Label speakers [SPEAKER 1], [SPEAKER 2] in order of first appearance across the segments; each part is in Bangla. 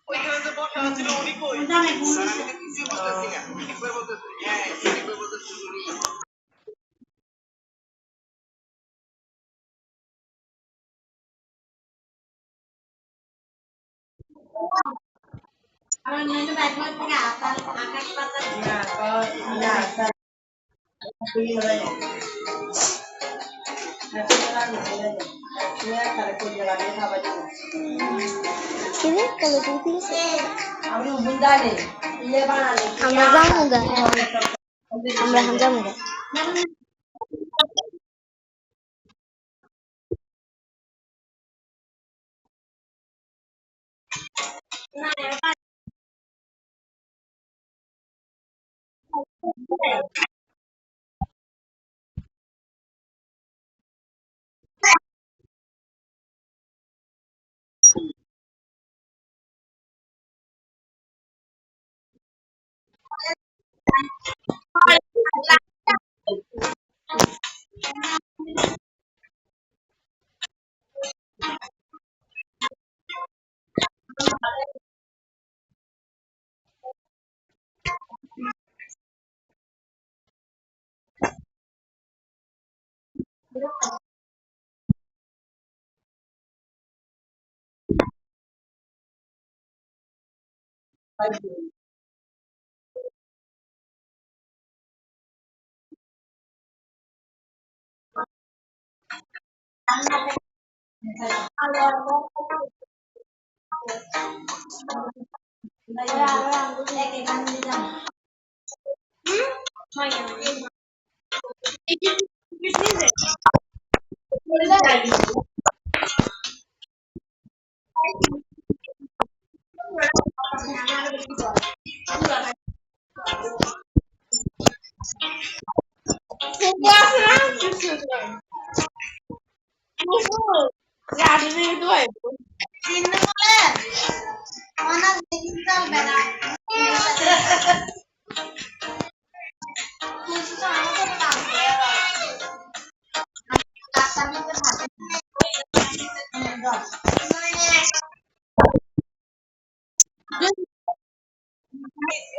[SPEAKER 1] ওইখানে তো বসা ছিল উনি কই স্যার আমি তো কিছুই বুঝতেছি না একবার বলতেছি হ্যাঁ একবার বলতেছি উনি
[SPEAKER 2] আমার মেয়ে তো বাইক থেকে আকাশ পাতাল না আমরা যাবো গা আমরা যাবো গা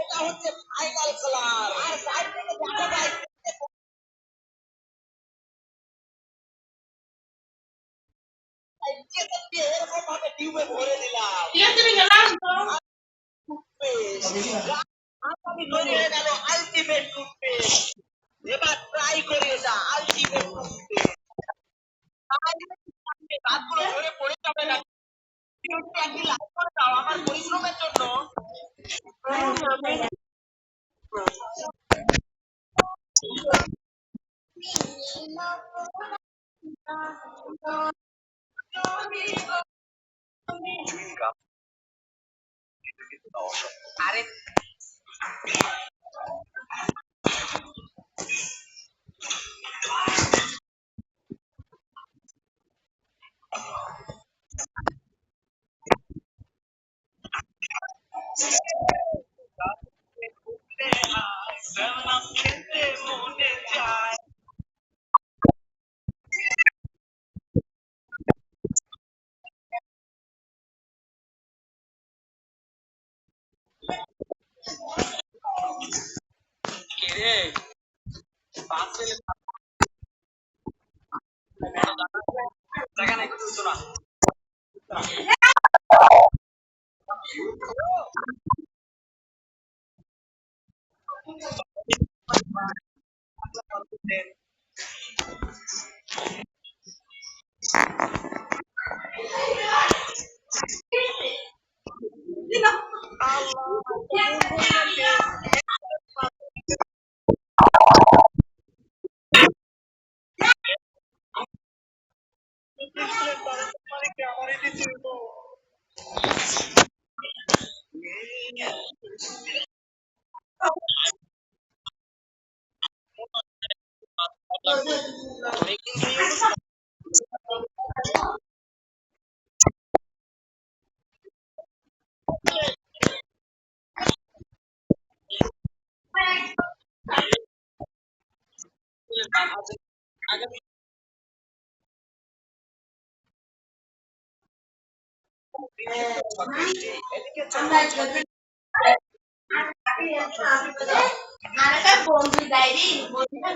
[SPEAKER 1] এটা হচ্ছে ফাইনাল কালার আর সাইড থেকে দেখা যায় এরকম ভাবে টিউবে ভরে দিলাম আমি তৈরি হয়ে গেল আলটিমেট টুথপেস্ট এবার ট্রাই করি এটা আলটিমেট টুথপেস্ট দাঁতগুলো ধরে পড়ে যাবে না একটি লাইক করে দাও আমার পরিশ্রমের জন্য আরে রে পাঁচ মিনিট টাকা নাই কিছু না আমারই দিতে আগামী এদিকে
[SPEAKER 2] আমরা যদি আরেকটা বন্ধু ডায়েরি বন্ধু না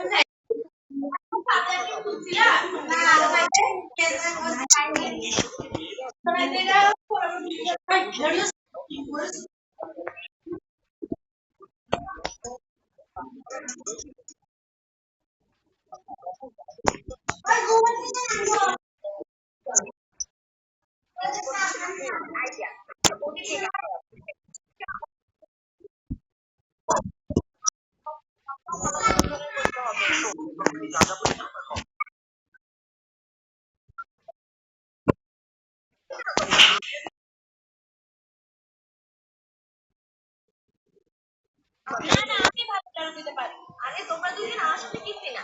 [SPEAKER 2] না আমি ভালো দিতে পারি। আরে তোমরা দুজন আমার সাথে কিনবে না।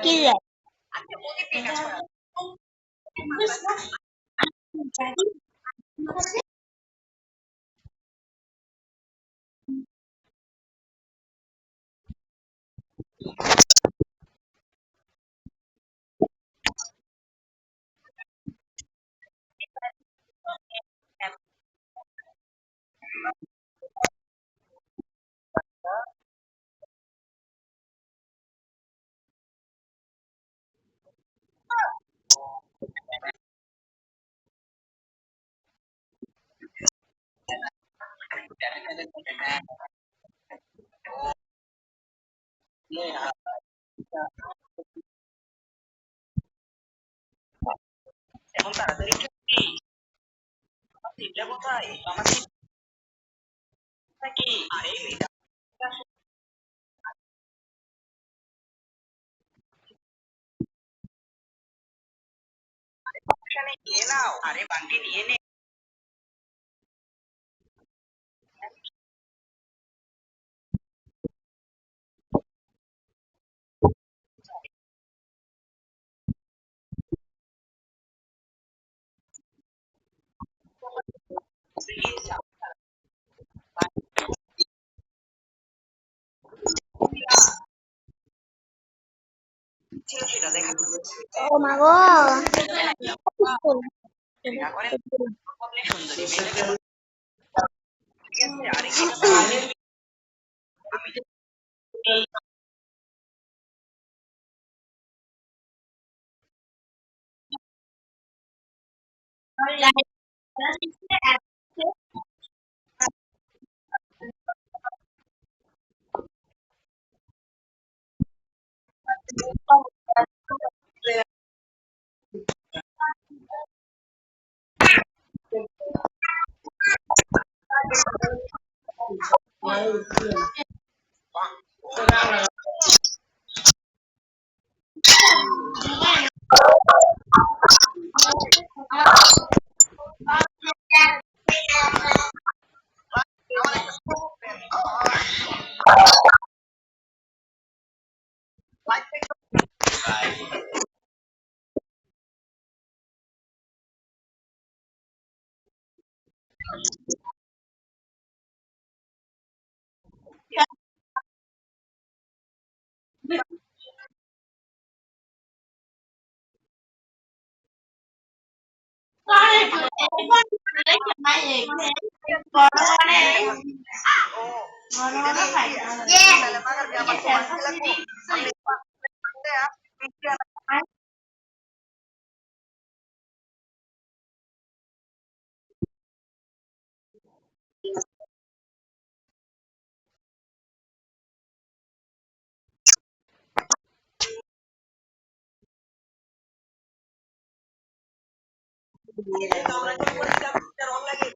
[SPEAKER 2] কি রে?
[SPEAKER 1] এখন তাড়াতাড়ি সিটটা কোথায়? আমার সিটটা কি? আরে মেয়েটা এখানে নিয়ে নাও। আরে বান্টি নিয়ে নে। ছিল সেটা দেখা
[SPEAKER 3] ও মা গো
[SPEAKER 1] দেখা করে অনেক সুন্দরী মেয়েটাকে ঠিক আছে। আরে আমি যে আমরা যে বলেছিলাম রং লাগে